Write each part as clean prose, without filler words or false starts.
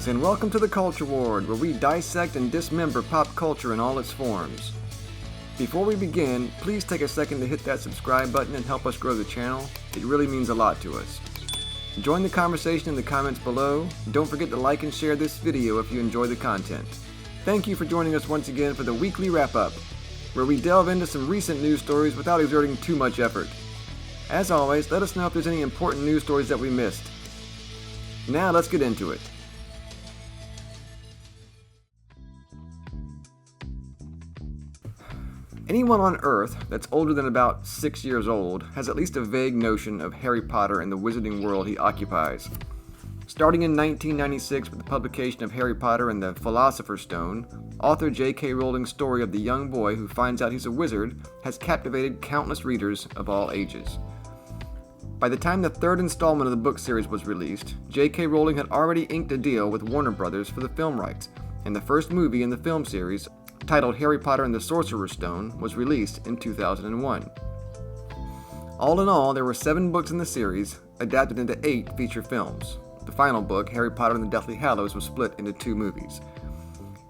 Greetings and welcome to the Culture Ward, where we dissect and dismember pop culture in all its forms. Before we begin, please take a second to hit that subscribe button and help us grow the channel. It really means a lot to us. Join the conversation in the comments below. Don't forget to like and share this video if you enjoy the content. Thank you for joining us once again for the weekly wrap-up, where we delve into some recent news stories without exerting too much effort. As always, let us know if there's any important news stories that we missed. Now let's get into it. Anyone on Earth that's older than about 6 years old has at least a vague notion of Harry Potter and the wizarding world he occupies. Starting in 1996 with the publication of Harry Potter and the Philosopher's Stone, author J.K. Rowling's story of the young boy who finds out he's a wizard has captivated countless readers of all ages. By the time the third installment of the book series was released, J.K. Rowling had already inked a deal with Warner Brothers for the film rights, and the first movie in the film series, titled Harry Potter and the Sorcerer's Stone, was released in 2001. All in all, there were 7 books in the series, adapted into 8 feature films. The final book, Harry Potter and the Deathly Hallows, was split into 2 movies.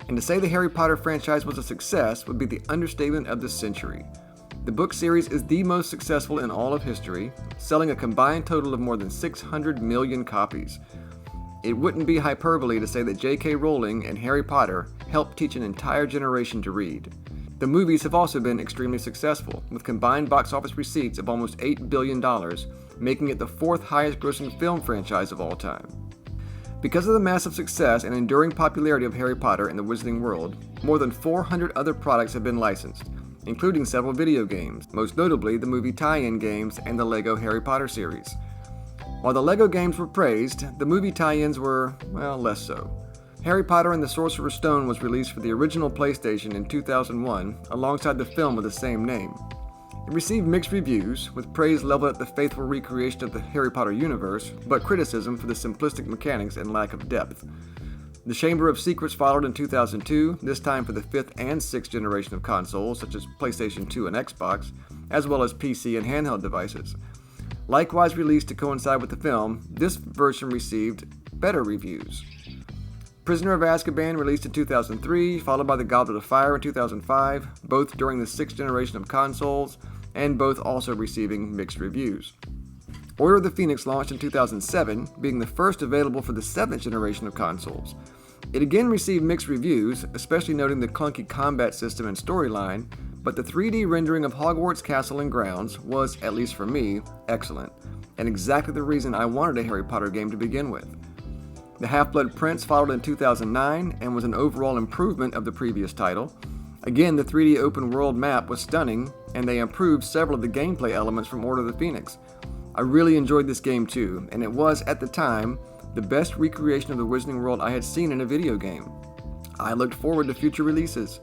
And to say the Harry Potter franchise was a success would be the understatement of the century. The book series is the most successful in all of history, selling a combined total of more than 600 million copies. It wouldn't be hyperbole to say that J.K. Rowling and Harry Potter helped teach an entire generation to read. The movies have also been extremely successful, with combined box office receipts of almost $8 billion, making it the 4th highest grossing film franchise of all time. Because of the massive success and enduring popularity of Harry Potter and the Wizarding World, more than 400 other products have been licensed, including several video games, most notably the movie tie-in games and the LEGO Harry Potter series. While the LEGO games were praised, the movie tie-ins were, well, less so. Harry Potter and the Sorcerer's Stone was released for the original PlayStation in 2001, alongside the film with the same name. It received mixed reviews, with praise leveled at the faithful recreation of the Harry Potter universe, but criticism for the simplistic mechanics and lack of depth. The Chamber of Secrets followed in 2002, this time for the 5th and 6th generation of consoles, such as PlayStation 2 and Xbox, as well as PC and handheld devices. Likewise released to coincide with the film, this version received better reviews. Prisoner of Azkaban released in 2003, followed by The Goblet of Fire in 2005, both during the 6th generation of consoles, and both also receiving mixed reviews. Order of the Phoenix launched in 2007, being the first available for the 7th generation of consoles. It again received mixed reviews, especially noting the clunky combat system and storyline, but the 3D rendering of Hogwarts Castle and grounds was, at least for me, excellent, and exactly the reason I wanted a Harry Potter game to begin with. The Half-Blood Prince followed in 2009 and was an overall improvement of the previous title. Again, the 3D open world map was stunning, and they improved several of the gameplay elements from Order of the Phoenix. I really enjoyed this game too, and it was, at the time, the best recreation of the Wizarding World I had seen in a video game. I looked forward to future releases.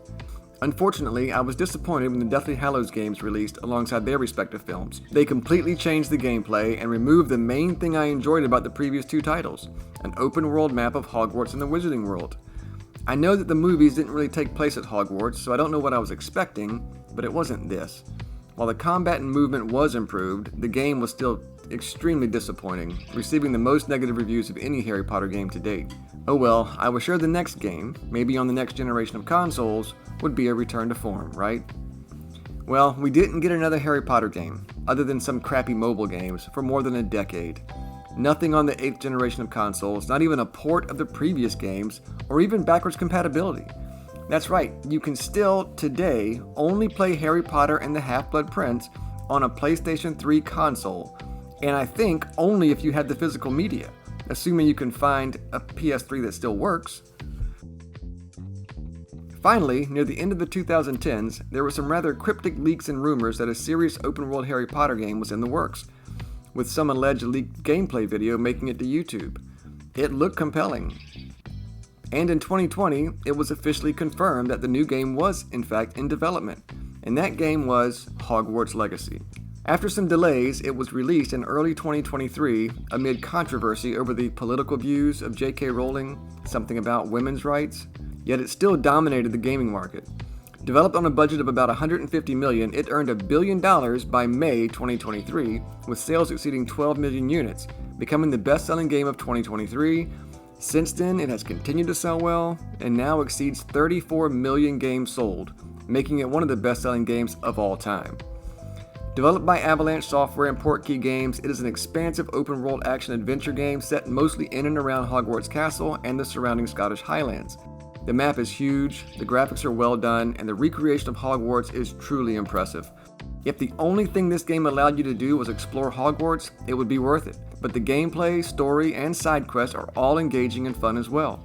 Unfortunately, I was disappointed when the Deathly Hallows games released alongside their respective films. They completely changed the gameplay and removed the main thing I enjoyed about the previous 2 titles, an open world map of Hogwarts and the Wizarding World. I know that the movies didn't really take place at Hogwarts, so I don't know what I was expecting, but it wasn't this. While the combat and movement was improved, the game was still extremely disappointing, receiving the most negative reviews of any Harry Potter game to date. Oh well, I was sure the next game, maybe on the next generation of consoles, would be a return to form, right? Well, we didn't get another Harry Potter game, other than some crappy mobile games, for more than a decade. Nothing on the 8th generation of consoles, not even a port of the previous games, or even backwards compatibility. That's right, you can still, today, only play Harry Potter and the Half-Blood Prince on a PlayStation 3 console, and I think only if you had the physical media, assuming you can find a PS3 that still works. Finally, near the end of the 2010s, there were some rather cryptic leaks and rumors that a serious open-world Harry Potter game was in the works, with some alleged leaked gameplay video making it to YouTube. It looked compelling. And in 2020, it was officially confirmed that the new game was, in fact, in development, and that game was Hogwarts Legacy. After some delays, it was released in early 2023 amid controversy over the political views of J.K. Rowling, something about women's rights, yet it still dominated the gaming market. Developed on a budget of about $150 million, it earned $1 billion by May 2023, with sales exceeding 12 million units, becoming the best-selling game of 2023 Since then, it has continued to sell well and now exceeds 34 million games sold, making it one of the best-selling games of all time. Developed by Avalanche Software and Portkey Games, it is an expansive open-world action-adventure game set mostly in and around Hogwarts Castle and the surrounding Scottish Highlands. The map is huge, the graphics are well done, and the recreation of Hogwarts is truly impressive. If the only thing this game allowed you to do was explore Hogwarts, it would be worth it. But the gameplay, story, and side quests are all engaging and fun as well.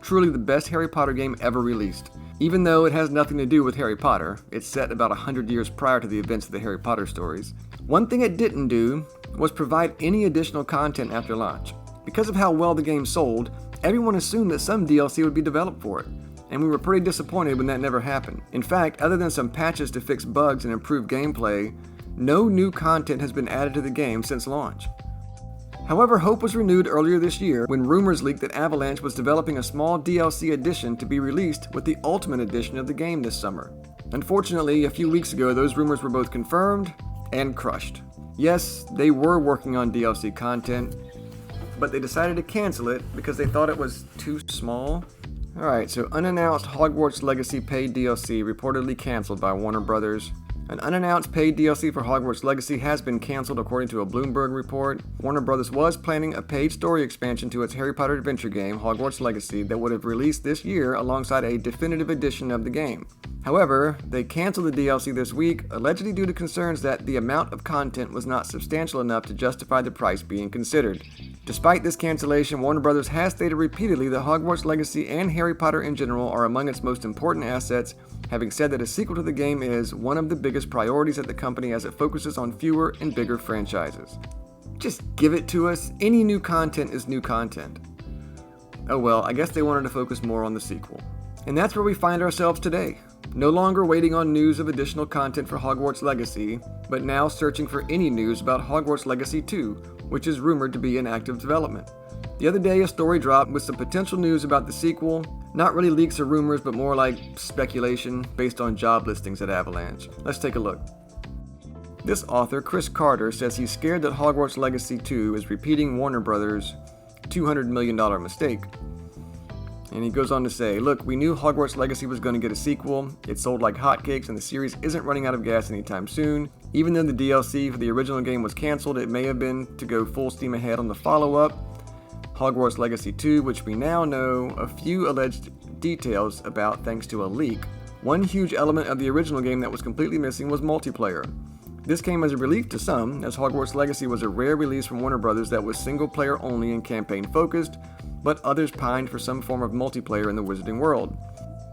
Truly the best Harry Potter game ever released. Even though it has nothing to do with Harry Potter, it's set about 100 years prior to the events of the Harry Potter stories. One thing it didn't do was provide any additional content after launch. Because of how well the game sold, everyone assumed that some DLC would be developed for it, and we were pretty disappointed when that never happened. In fact, other than some patches to fix bugs and improve gameplay, no new content has been added to the game since launch. However, hope was renewed earlier this year when rumors leaked that Avalanche was developing a small DLC edition to be released with the Ultimate Edition of the game this summer. Unfortunately, a few weeks ago, those rumors were both confirmed and crushed. Yes, they were working on DLC content, but they decided to cancel it because they thought it was too small. Alright, so unannounced Hogwarts Legacy paid DLC reportedly canceled by Warner Brothers. An unannounced paid DLC for Hogwarts Legacy has been canceled according to a Bloomberg report. Warner Brothers was planning a paid story expansion to its Harry Potter adventure game, Hogwarts Legacy, that would have released this year alongside a definitive edition of the game. However, they canceled the DLC this week, allegedly due to concerns that the amount of content was not substantial enough to justify the price being considered. Despite this cancellation, Warner Brothers has stated repeatedly that Hogwarts Legacy and Harry Potter in general are among its most important assets, having said that a sequel to the game is one of the biggest priorities at the company as it focuses on fewer and bigger franchises. Just give it to us. Any new content is new content. Oh well, I guess they wanted to focus more on the sequel. And that's where we find ourselves today. No longer waiting on news of additional content for Hogwarts Legacy, but now searching for any news about Hogwarts Legacy 2, which is rumored to be in active development. The other day, a story dropped with some potential news about the sequel. Not really leaks or rumors, but more like speculation based on job listings at Avalanche. Let's take a look. This author, Chris Carter, says he's scared that Hogwarts Legacy 2 is repeating Warner Brothers' $200 million mistake. And he goes on to say, look, we knew Hogwarts Legacy was going to get a sequel. It sold like hotcakes and the series isn't running out of gas anytime soon. Even though the DLC for the original game was canceled, it may have been to go full steam ahead on the follow-up, Hogwarts Legacy 2, which we now know a few alleged details about thanks to a leak. One huge element of the original game that was completely missing was multiplayer. This came as a relief to some, as Hogwarts Legacy was a rare release from Warner Brothers that was single-player only and campaign-focused, but others pined for some form of multiplayer in the Wizarding world.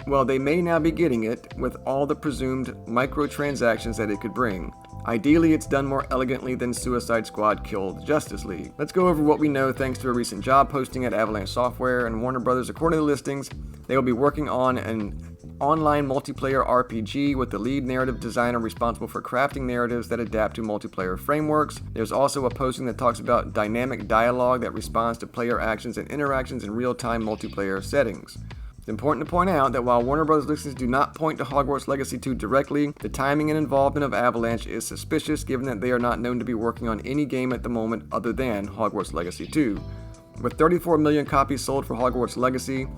Well, they may now be getting it with all the presumed microtransactions that it could bring. Ideally, it's done more elegantly than Suicide Squad killed Justice League. Let's go over what we know thanks to a recent job posting at Avalanche Software and Warner Brothers. According to the listings, they will be working on an online multiplayer RPG with the lead narrative designer responsible for crafting narratives that adapt to multiplayer frameworks. There's also a posting that talks about dynamic dialogue that responds to player actions and interactions in real-time multiplayer settings. It's important to point out that while Warner Bros. Listings do not point to Hogwarts Legacy 2 directly, the timing and involvement of Avalanche is suspicious given that they are not known to be working on any game at the moment other than Hogwarts Legacy 2. With 34 million copies sold for Hogwarts Legacy,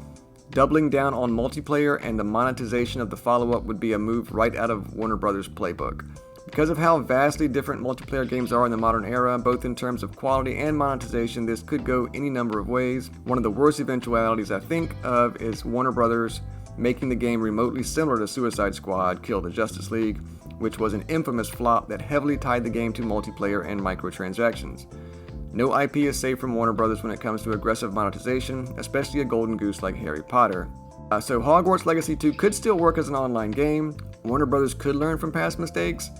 doubling down on multiplayer and the monetization of the follow-up would be a move right out of Warner Bros. Playbook. Because of how vastly different multiplayer games are in the modern era, both in terms of quality and monetization, this could go any number of ways. One of the worst eventualities I think of is Warner Brothers making the game remotely similar to Suicide Squad Kill the Justice League, which was an infamous flop that heavily tied the game to multiplayer and microtransactions. No IP is safe from Warner Brothers when it comes to aggressive monetization, especially a golden goose like Harry Potter. So Hogwarts Legacy 2 could still work as an online game. Warner Brothers could learn from past mistakes.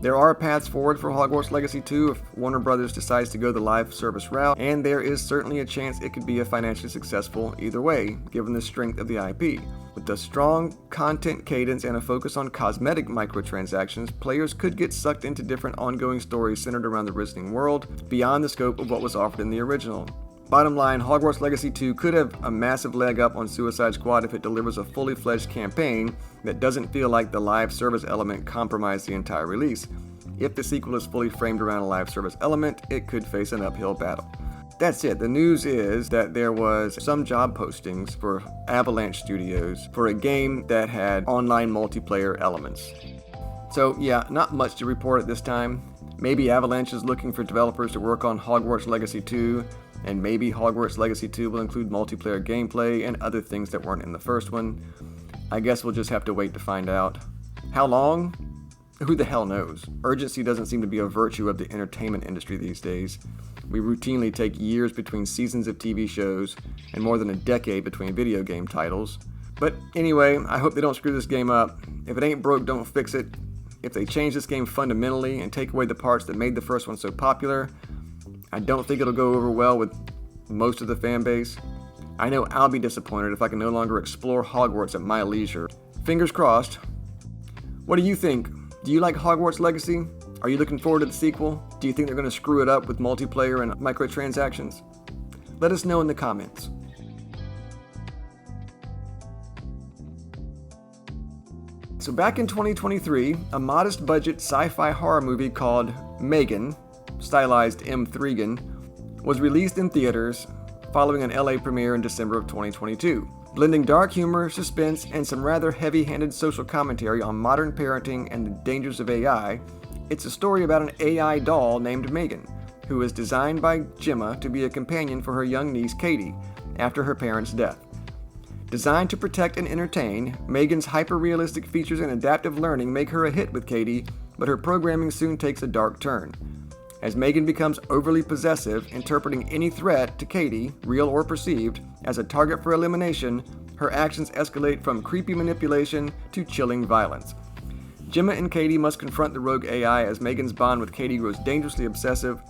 There are paths forward for Hogwarts Legacy 2 if Warner Brothers decides to go the live service route, and there is certainly a chance it could be a financially successful either way, given the strength of the IP. With a strong content cadence and a focus on cosmetic microtransactions, players could get sucked into different ongoing stories centered around the Wizarding world, beyond the scope of what was offered in the original. Bottom line, Hogwarts Legacy 2 could have a massive leg up on Suicide Squad if it delivers a fully fledged campaign that doesn't feel like the live service element compromised the entire release. If the sequel is fully framed around a live service element, it could face an uphill battle. that's it. The news is that there was some job postings for Avalanche Studios for a game that had online multiplayer elements. So yeah, not much to report at this time. Maybe Avalanche is looking for developers to work on Hogwarts Legacy 2, and maybe Hogwarts Legacy 2 will include multiplayer gameplay and other things that weren't in the first one. I guess we'll just have to wait to find out. How long? Who the hell knows? Urgency doesn't seem to be a virtue of the entertainment industry these days. We routinely take years between seasons of TV shows and more than a decade between video game titles. But anyway, I hope they don't screw this game up. If it ain't broke, don't fix it. If they change this game fundamentally and take away the parts that made the first one so popular, I don't think it'll go over well with most of the fan base. I know I'll be disappointed if I can no longer explore Hogwarts at my leisure. Fingers crossed. What do you think? Do you like Hogwarts Legacy? Are you looking forward to the sequel? Do you think they're going to screw it up with multiplayer and microtransactions? Let us know in the comments. So back in 2023, a modest budget sci-fi horror movie called M3GAN, stylized M3GAN, was released in theaters following an LA premiere in December of 2022. Blending dark humor, suspense, and some rather heavy-handed social commentary on modern parenting and the dangers of AI, it's a story about an AI doll named M3GAN, who was designed by Gemma to be a companion for her young niece Katie after her parents' death. Designed to protect and entertain, M3GAN's hyper-realistic features and adaptive learning make her a hit with Katie, but her programming soon takes a dark turn. As M3GAN becomes overly possessive, interpreting any threat to Katie, real or perceived, as a target for elimination, her actions escalate from creepy manipulation to chilling violence. Gemma and Katie must confront the rogue AI as M3GAN's bond with Katie grows dangerously obsessive.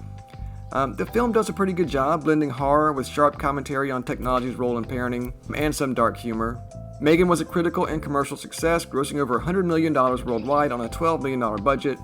The film does a pretty good job blending horror with sharp commentary on technology's role in parenting and some dark humor. M3GAN was a critical and commercial success, grossing over $100 million worldwide on a $12 million budget.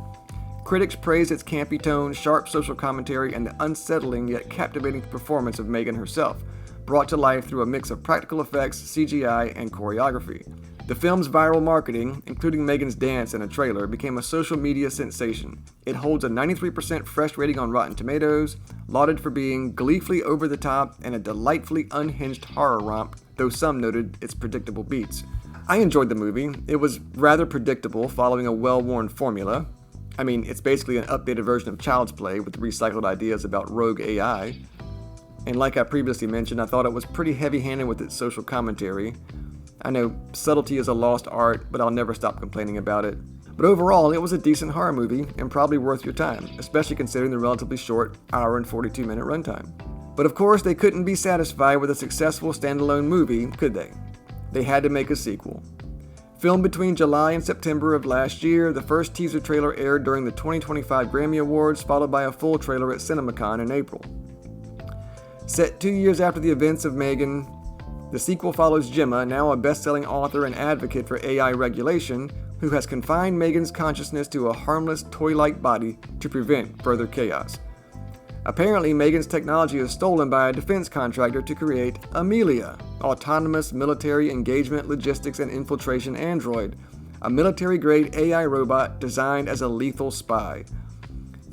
Critics praised its campy tone, sharp social commentary, and the unsettling yet captivating performance of M3GAN herself, brought to life through a mix of practical effects, CGI, and choreography. The film's viral marketing, including M3GAN's dance in a trailer, became a social media sensation. It holds a 93% fresh rating on Rotten Tomatoes, lauded for being gleefully over the top and a delightfully unhinged horror romp, though some noted its predictable beats. I enjoyed the movie. It was rather predictable, following a well-worn formula. I mean, it's basically an updated version of Child's Play with recycled ideas about rogue AI. And like I previously mentioned, I thought it was pretty heavy-handed with its social commentary. I know subtlety is a lost art, but I'll never stop complaining about it. But overall, it was a decent horror movie and probably worth your time, especially considering the relatively short hour and 42-minute runtime. But of course, they couldn't be satisfied with a successful standalone movie, could they? They had to make a sequel. Filmed between July and September of last year, the first teaser trailer aired during the 2025 Grammy Awards, followed by a full trailer at CinemaCon in April. Set 2 years after the events of M3GAN, the sequel follows Gemma, now a best-selling author and advocate for AI regulation, who has confined M3GAN's consciousness to a harmless, toy-like body to prevent further chaos. Apparently, M3GAN's technology is stolen by a defense contractor to create Amelia, autonomous military engagement, logistics, and infiltration android, a military-grade AI robot designed as a lethal spy.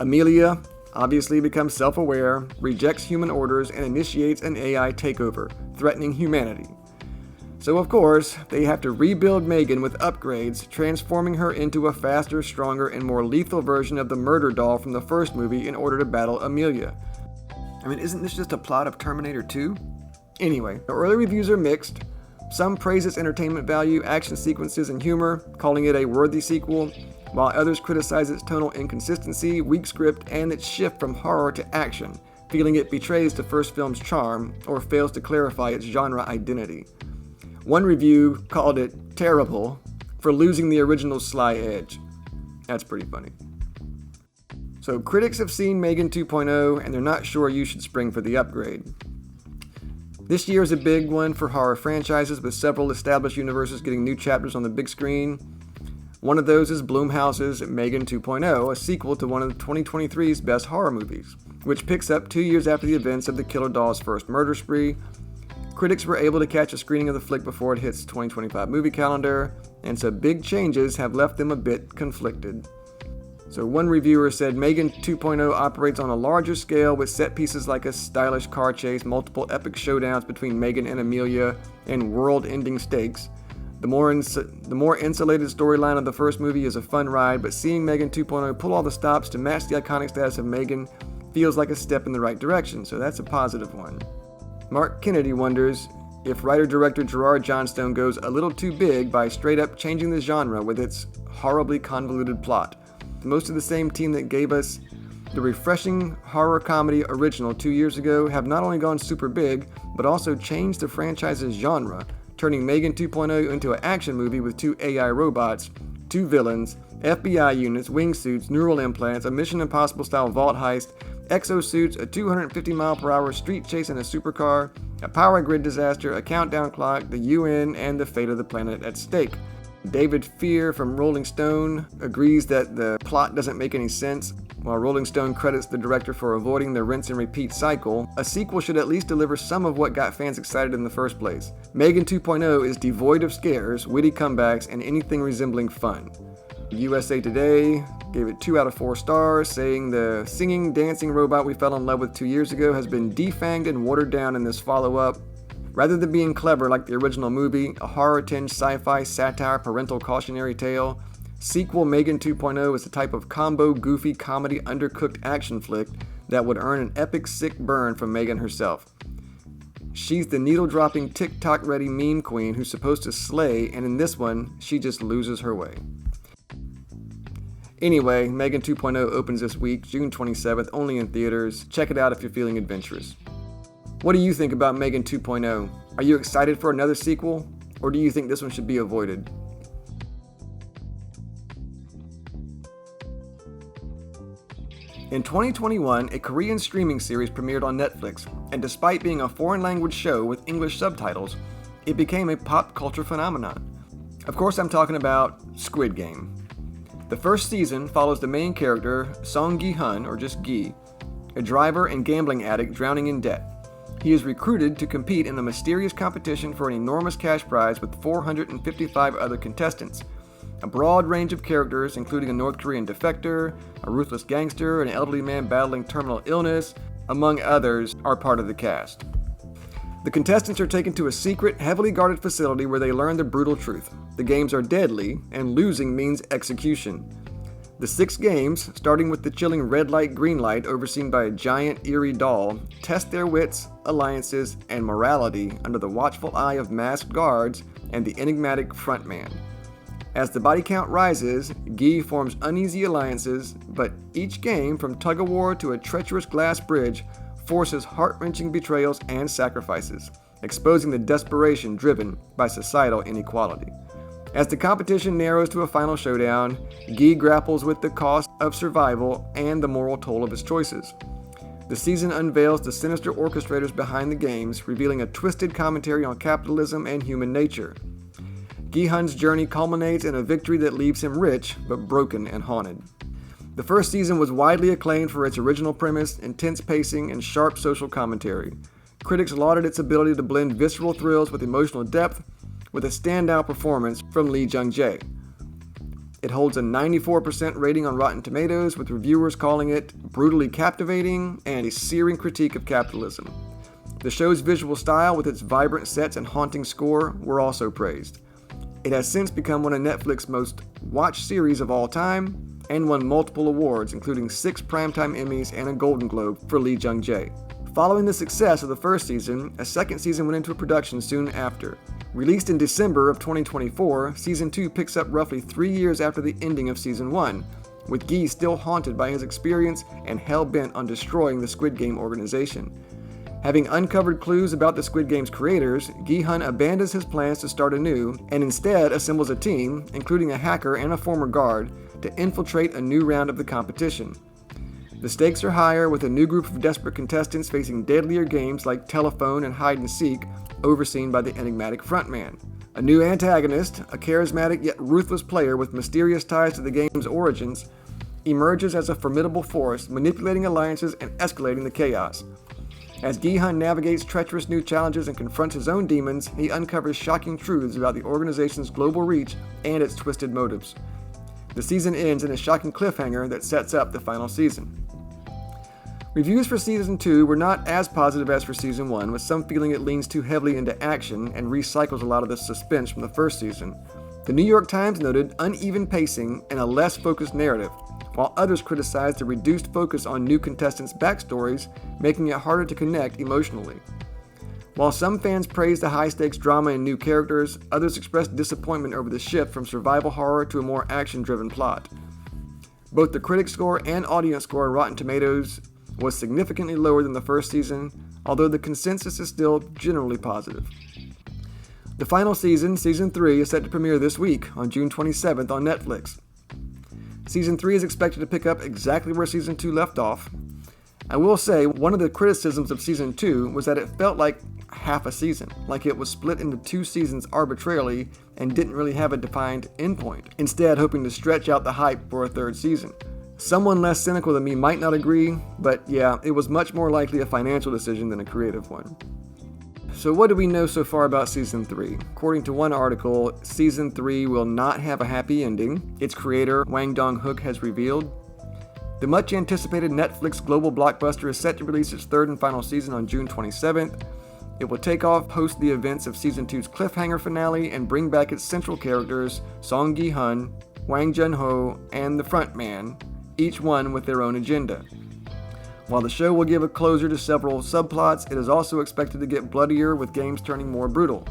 Amelia obviously becomes self-aware, rejects human orders, and initiates an AI takeover, threatening humanity. So of course, they have to rebuild M3GAN with upgrades, transforming her into a faster, stronger, and more lethal version of the murder doll from the first movie in order to battle Amelia. I mean, isn't this just a plot of Terminator 2? Anyway, the early reviews are mixed. Some praise its entertainment value, action sequences, and humor, calling it a worthy sequel, while others criticize its tonal inconsistency, weak script, and its shift from horror to action, feeling it betrays the first film's charm or fails to clarify its genre identity. One review called it terrible for losing the original's sly edge. That's pretty funny. So critics have seen M3GAN 2.0 and they're not sure you should spring for the upgrade. This year is a big one for horror franchises, with several established universes getting new chapters on the big screen. One of those is Blumhouse's M3GAN 2.0, a sequel to one of 2023's best horror movies, which picks up 2 years after the events of the killer doll's first murder spree. Critics were able to catch a screening of the flick before it hits the 2025 movie calendar, and some big changes have left them a bit conflicted. So one reviewer said M3GAN 2.0 operates on a larger scale with set pieces like a stylish car chase, multiple epic showdowns between M3GAN and Amelia, and world-ending stakes. The more insulated storyline of the first movie is a fun ride, but seeing M3GAN 2.0 pull all the stops to match the iconic status of M3GAN feels like a step in the right direction, so that's a positive one. Mark Kennedy wonders if writer-director Gerard Johnstone goes a little too big by straight-up changing the genre with its horribly convoluted plot. Most of the same team that gave us the refreshing horror comedy original 2 years ago have not only gone super big, but also changed the franchise's genre, turning M3GAN 2.0 into an action movie with 2 AI robots, 2 villains, FBI units, wingsuits, neural implants, a Mission Impossible-style vault heist, exosuits, a 250-mile-per-hour street chase in a supercar, a power grid disaster, a countdown clock, the UN, and the fate of the planet at stake. David Fear from Rolling Stone agrees that the plot doesn't make any sense. While Rolling Stone credits the director for avoiding the rinse and repeat cycle, a sequel should at least deliver some of what got fans excited in the first place. M3GAN 2.0 is devoid of scares, witty comebacks, and anything resembling fun. USA Today gave it 2 out of 4 stars, saying the singing, dancing robot we fell in love with 2 years ago has been defanged and watered down in this follow-up. Rather than being clever like the original movie, a horror-tinged sci-fi satire parental cautionary tale, sequel M3GAN 2.0 is the type of combo, goofy, comedy, undercooked action flick that would earn an epic sick burn from M3GAN herself. She's the needle-dropping, TikTok-ready meme queen who's supposed to slay, and in this one, she just loses her way. Anyway, M3GAN 2.0 opens this week, June 27th, only in theaters. Check it out if you're feeling adventurous. What do you think about M3GAN 2.0? Are you excited for another sequel? Or do you think this one should be avoided? In 2021, a Korean streaming series premiered on Netflix, and despite being a foreign language show with English subtitles, it became a pop culture phenomenon. Of course, I'm talking about Squid Game. The first season follows the main character, Song Gi-hun, or just Gi, a driver and gambling addict drowning in debt. He is recruited to compete in a mysterious competition for an enormous cash prize with 455 other contestants. A broad range of characters, including a North Korean defector, a ruthless gangster, an elderly man battling terminal illness, among others, are part of the cast. The contestants are taken to a secret, heavily guarded facility where they learn the brutal truth. The games are deadly, and losing means execution. The 6 games, starting with the chilling red light, green light overseen by a giant, eerie doll, test their wits, alliances, and morality under the watchful eye of masked guards and the enigmatic frontman. As the body count rises, Gi forms uneasy alliances, but each game, from tug-of-war to a treacherous glass bridge, forces heart-wrenching betrayals and sacrifices, exposing the desperation driven by societal inequality. As the competition narrows to a final showdown, Gi grapples with the cost of survival and the moral toll of his choices. The season unveils the sinister orchestrators behind the games, revealing a twisted commentary on capitalism and human nature. Gi-hun's journey culminates in a victory that leaves him rich, but broken and haunted. The first season was widely acclaimed for its original premise, intense pacing, and sharp social commentary. Critics lauded its ability to blend visceral thrills with emotional depth, with a standout performance from Lee Jung-jae. It holds a 94% rating on Rotten Tomatoes, with reviewers calling it brutally captivating and a searing critique of capitalism. The show's visual style, with its vibrant sets and haunting score, were also praised. It has since become one of Netflix's most watched series of all time, and won multiple awards, including 6 Primetime Emmys and a Golden Globe for Lee Jung-jae. Following the success of the first season, a second season went into production soon after. Released in December of 2024, Season 2 picks up roughly 3 years after the ending of Season 1, with Gi still haunted by his experience and hell-bent on destroying the Squid Game organization. Having uncovered clues about the Squid Game's creators, Gi-hun abandons his plans to start anew and instead assembles a team, including a hacker and a former guard, to infiltrate a new round of the competition. The stakes are higher, with a new group of desperate contestants facing deadlier games like telephone and hide and seek, overseen by the enigmatic frontman. A new antagonist, a charismatic yet ruthless player with mysterious ties to the game's origins, emerges as a formidable force, manipulating alliances and escalating the chaos. As Gi-hun navigates treacherous new challenges and confronts his own demons, he uncovers shocking truths about the organization's global reach and its twisted motives. The season ends in a shocking cliffhanger that sets up the final season. Reviews for Season 2 were not as positive as for Season 1, with some feeling it leans too heavily into action and recycles a lot of the suspense from the first season. The New York Times noted uneven pacing and a less focused narrative, while others criticized the reduced focus on new contestants' backstories, making it harder to connect emotionally. While some fans praised the high-stakes drama and new characters, others expressed disappointment over the shift from survival horror to a more action-driven plot. Both the critic score and audience score on Rotten Tomatoes was significantly lower than the first season, although the consensus is still generally positive. The final season, Season 3, is set to premiere this week on June 27th on Netflix. Season 3 is expected to pick up exactly where Season 2 left off. I will say, one of the criticisms of Season 2 was that it felt like half a season, like it was split into 2 seasons arbitrarily and didn't really have a defined endpoint, instead hoping to stretch out the hype for a 3rd season. Someone less cynical than me might not agree, but yeah, it was much more likely a financial decision than a creative one. So what do we know so far about Season 3? According to one article, Season 3 will not have a happy ending. Its creator, Hwang Dong-hook, has revealed. The much-anticipated Netflix global blockbuster is set to release its 3rd and final season on June 27th. It will take off post the events of Season 2's cliffhanger finale and bring back its central characters, Song Gi-hun, Hwang Jun-ho, and the frontman, each one with their own agenda. While the show will give a closure to several subplots, it is also expected to get bloodier, with games turning more brutal.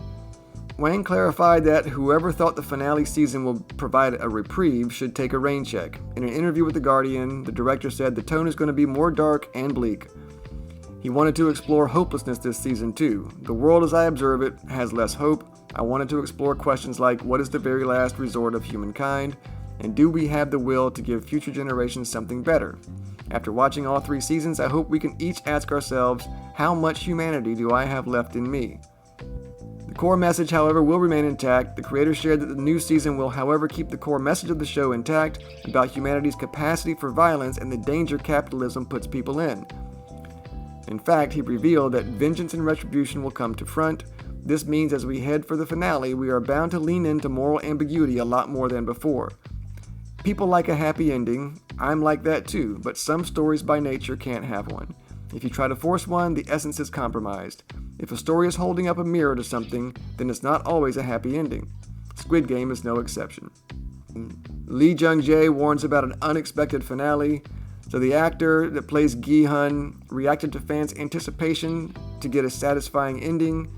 Hwang clarified that whoever thought the finale season will provide a reprieve should take a rain check. In an interview with The Guardian, the director said the tone is going to be more dark and bleak. He wanted to explore hopelessness this season too. The world as I observe it has less hope. I wanted to explore questions like, what is the very last resort of humankind? And do we have the will to give future generations something better? After watching all 3 seasons, I hope we can each ask ourselves, how much humanity do I have left in me? The core message, however, will remain intact. The creator shared that the new season will, however, keep the core message of the show intact about humanity's capacity for violence and the danger capitalism puts people in. In fact, he revealed that vengeance and retribution will come to front. This means as we head for the finale, we are bound to lean into moral ambiguity a lot more than before. People like a happy ending. I'm like that too, but some stories by nature can't have one. If you try to force one, the essence is compromised. If a story is holding up a mirror to something, then it's not always a happy ending. Squid Game is no exception. Lee Jung-jae warns about an unexpected finale. So the actor that plays Gi-hun reacted to fans' anticipation to get a satisfying ending.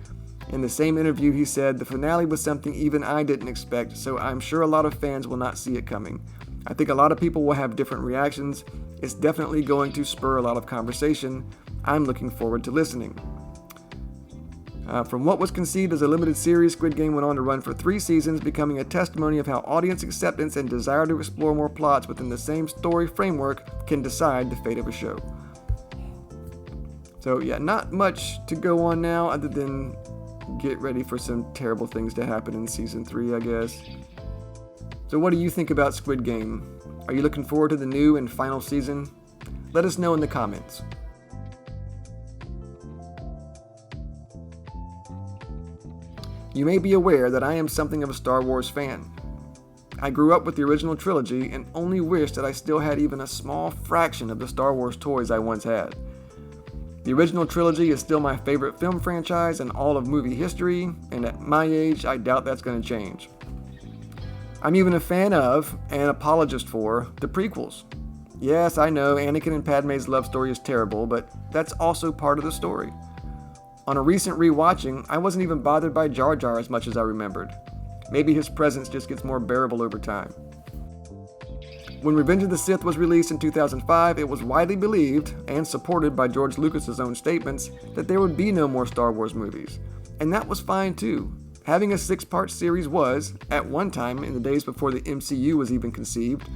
In the same interview, he said, "The finale was something even I didn't expect, so I'm sure a lot of fans will not see it coming. I think a lot of people will have different reactions. It's definitely going to spur a lot of conversation. I'm looking forward to listening." From what was conceived as a limited series, Squid Game went on to run for 3 seasons, becoming a testimony of how audience acceptance and desire to explore more plots within the same story framework can decide the fate of a show. So yeah, not much to go on now other than get ready for some terrible things to happen in Season 3, I guess. So what do you think about Squid Game? Are you looking forward to the new and final season? Let us know in the comments. You may be aware that I am something of a Star Wars fan. I grew up with the original trilogy and only wish that I still had even a small fraction of the Star Wars toys I once had. The original trilogy is still my favorite film franchise in all of movie history, and at my age, I doubt that's going to change. I'm even a fan of, and apologist for, the prequels. Yes, I know Anakin and Padme's love story is terrible, but that's also part of the story. On a recent rewatching, I wasn't even bothered by Jar Jar as much as I remembered. Maybe his presence just gets more bearable over time. When Revenge of the Sith was released in 2005, it was widely believed, and supported by George Lucas's own statements, that there would be no more Star Wars movies. And that was fine too. Having a 6-part series was, at one time in the days before the MCU was even conceived,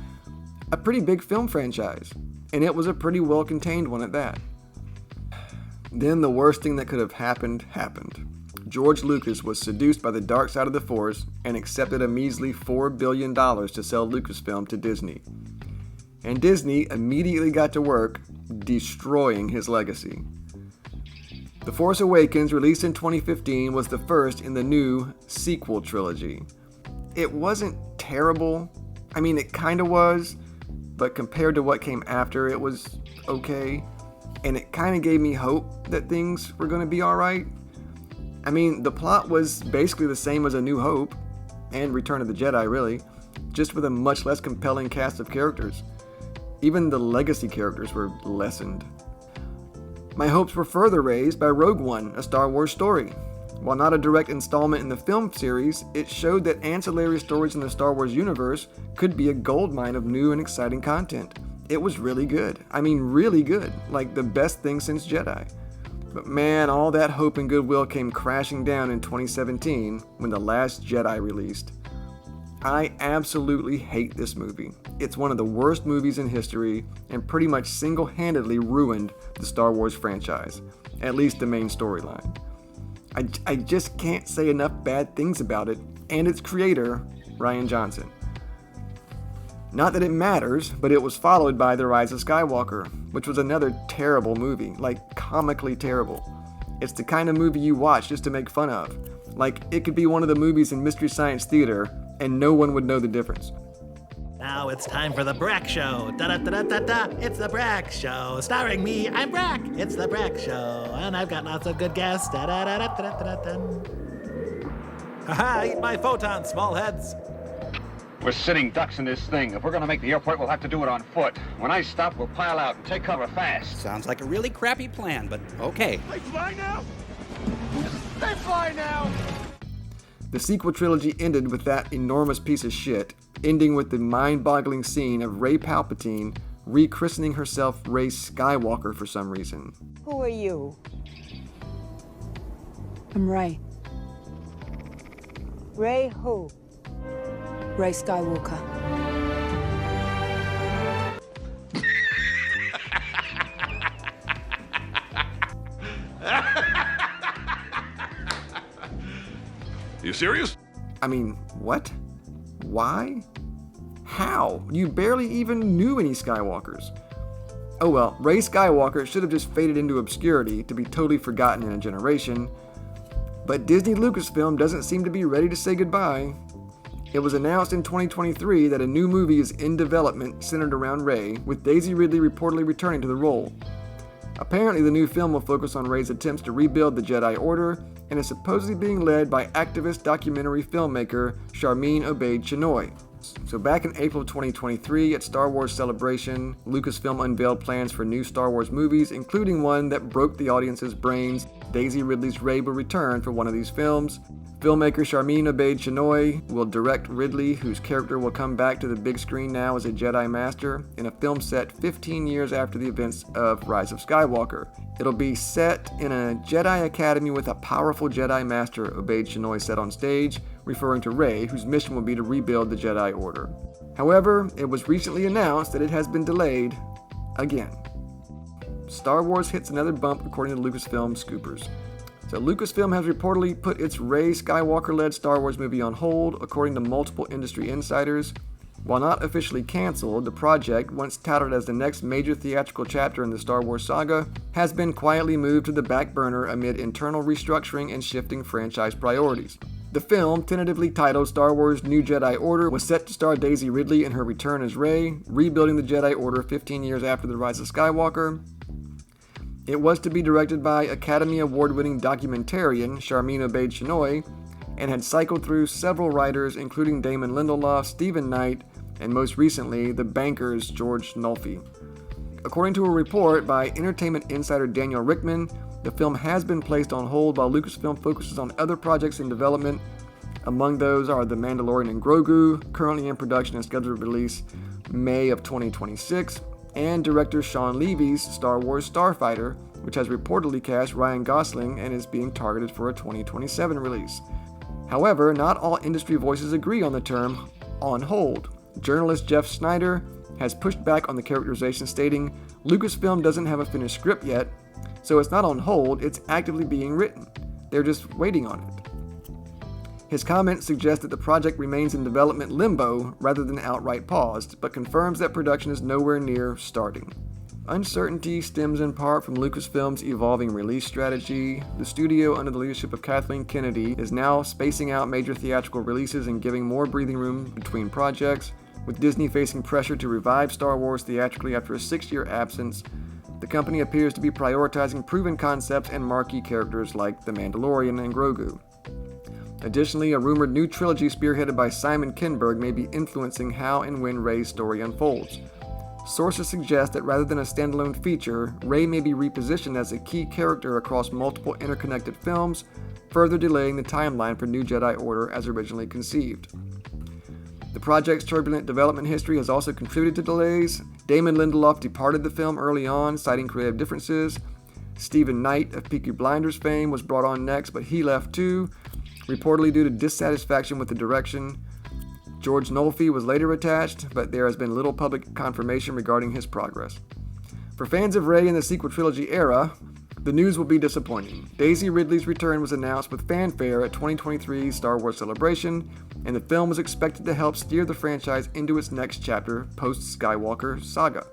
a pretty big film franchise, and it was a pretty well-contained one at that. Then the worst thing that could have happened. George Lucas was seduced by the dark side of the Force and accepted a measly $4 billion to sell Lucasfilm to Disney. And Disney immediately got to work destroying his legacy. The Force Awakens, released in 2015, was the first in the new sequel trilogy. It wasn't terrible. I mean, it kind of was, but compared to what came after, it was okay. And it kind of gave me hope that things were going to be alright. I mean, the plot was basically the same as A New Hope, and Return of the Jedi really, just with a much less compelling cast of characters. Even the legacy characters were lessened. My hopes were further raised by Rogue One, A Star Wars Story. While not a direct installment in the film series, it showed that ancillary stories in the Star Wars universe could be a goldmine of new and exciting content. It was really good. I mean, really good. Like the best thing since Jedi. But man, all that hope and goodwill came crashing down in 2017 when The Last Jedi released. I absolutely hate this movie. It's one of the worst movies in history and pretty much single-handedly ruined the Star Wars franchise, at least the main storyline. I just can't say enough bad things about it and its creator, Rian Johnson. Not that it matters, but it was followed by The Rise of Skywalker, which was another terrible movie, like comically terrible. It's the kind of movie you watch just to make fun of. Like, it could be one of the movies in Mystery Science Theater, and no one would know the difference. Now it's time for the Brack Show. Da-da-da-da-da-da. It's the Brack Show. Starring me, I'm Brack. It's the Brack Show. And I've got lots of good guests. Da-da-da-da-da-da-da. Haha, eat my photons, small heads. We're sitting ducks in this thing. If we're gonna make the airport, we'll have to do it on foot. When I stop, we'll pile out and take cover fast. Sounds like a really crappy plan, but okay. They fly now? They fly now! The sequel trilogy ended with that enormous piece of shit, ending with the mind-boggling scene of Rey Palpatine rechristening herself Rey Skywalker for some reason. Who are you? I'm Rey. Rey who? Rey Skywalker. You serious? I mean, what? Why? How? You barely even knew any Skywalkers. Oh well, Rey Skywalker should have just faded into obscurity to be totally forgotten in a generation. But Disney Lucasfilm doesn't seem to be ready to say goodbye. It was announced in 2023 that a new movie is in development centered around Rey, with Daisy Ridley reportedly returning to the role. Apparently, the new film will focus on Rey's attempts to rebuild the Jedi Order, and is supposedly being led by activist documentary filmmaker Sharmeen Obaid-Chinoy. So back in April of 2023 at Star Wars Celebration, Lucasfilm unveiled plans for new Star Wars movies, including one that broke the audience's brains. Daisy Ridley's Rey will return for one of these films. Filmmaker Sharmeen Obaid-Chinoy will direct Ridley, whose character will come back to the big screen now as a Jedi Master, in a film set 15 years after the events of Rise of Skywalker. It'll be set in a Jedi Academy with a powerful Jedi Master, Obaid-Chinoy said on stage, referring to Rey, whose mission will be to rebuild the Jedi Order. However, it was recently announced that it has been delayed again. Star Wars hits another bump according to Lucasfilm scoopers. So Lucasfilm has reportedly put its Rey Skywalker-led Star Wars movie on hold, according to multiple industry insiders. While not officially canceled, the project, once touted as the next major theatrical chapter in the Star Wars saga, has been quietly moved to the back burner amid internal restructuring and shifting franchise priorities. The film, tentatively titled Star Wars New Jedi Order, was set to star Daisy Ridley in her return as Rey, rebuilding the Jedi Order 15 years after the Rise of Skywalker. It was to be directed by Academy Award-winning documentarian Sharmeen Obaid-Chinoy, and had cycled through several writers, including Damon Lindelof, Stephen Knight, and most recently, The Banker's George Nolfi. According to a report by entertainment insider Daniel Rickman, the film has been placed on hold while Lucasfilm focuses on other projects in development. Among those are The Mandalorian and Grogu, currently in production and scheduled to release May of 2026, and director Sean Levy's Star Wars Starfighter, which has reportedly cast Ryan Gosling and is being targeted for a 2027 release. However, not all industry voices agree on the term on hold. Journalist Jeff Snyder has pushed back on the characterization, stating, "Lucasfilm doesn't have a finished script yet, so it's not on hold, it's actively being written. They're just waiting on it." His comment suggests that the project remains in development limbo rather than outright paused, but confirms that production is nowhere near starting. Uncertainty stems in part from Lucasfilm's evolving release strategy. The studio, under the leadership of Kathleen Kennedy, is now spacing out major theatrical releases and giving more breathing room between projects. With Disney facing pressure to revive Star Wars theatrically after a 6-year absence, the company appears to be prioritizing proven concepts and marquee characters like The Mandalorian and Grogu. Additionally, a rumored new trilogy spearheaded by Simon Kinberg may be influencing how and when Rey's story unfolds. Sources suggest that rather than a standalone feature, Rey may be repositioned as a key character across multiple interconnected films, further delaying the timeline for New Jedi Order as originally conceived. The project's turbulent development history has also contributed to delays. Damon Lindelof departed the film early on, citing creative differences. Stephen Knight of Peaky Blinders fame was brought on next, but he left too, reportedly due to dissatisfaction with the direction. George Nolfi was later attached, but there has been little public confirmation regarding his progress. For fans of Rey in the sequel trilogy era, the news will be disappointing. Daisy Ridley's return was announced with fanfare at 2023's Star Wars Celebration, and the film was expected to help steer the franchise into its next chapter post-Skywalker saga.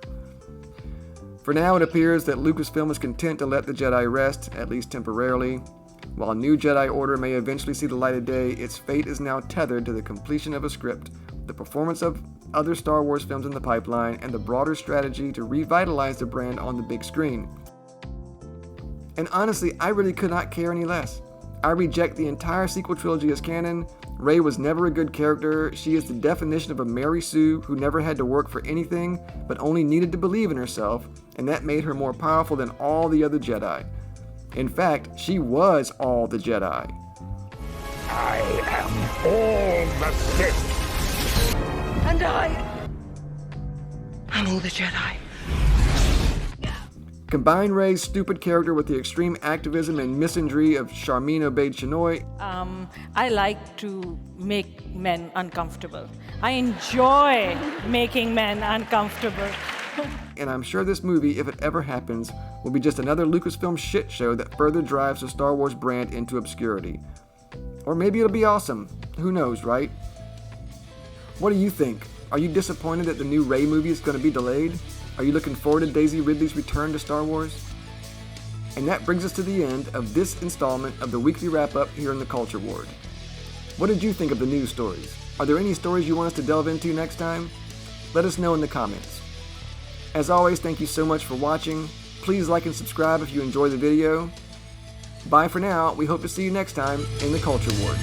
For now, it appears that Lucasfilm is content to let the Jedi rest, at least temporarily. While New Jedi Order may eventually see the light of day, its fate is now tethered to the completion of a script, the performance of other Star Wars films in the pipeline, and the broader strategy to revitalize the brand on the big screen. And honestly, I really could not care any less. I reject the entire sequel trilogy as canon. Rey was never a good character. She is the definition of a Mary Sue who never had to work for anything, but only needed to believe in herself, and that made her more powerful than all the other Jedi. In fact, she was all the Jedi. I am all the Sith. And I'm all the Jedi. Combine Rey's stupid character with the extreme activism and misandry of Charmin Obaid-Chinoy. I like to make men uncomfortable. I enjoy making men uncomfortable. And I'm sure this movie, if it ever happens, will be just another Lucasfilm shit show that further drives the Star Wars brand into obscurity. Or maybe it'll be awesome. Who knows, right? What do you think? Are you disappointed that the new Rey movie is going to be delayed? Are you looking forward to Daisy Ridley's return to Star Wars? And that brings us to the end of this installment of the weekly wrap-up here in the Culture Ward. What did you think of the news stories? Are there any stories you want us to delve into next time? Let us know in the comments. As always, thank you so much for watching. Please like and subscribe if you enjoy the video. Bye for now. We hope to see you next time in the Culture Ward.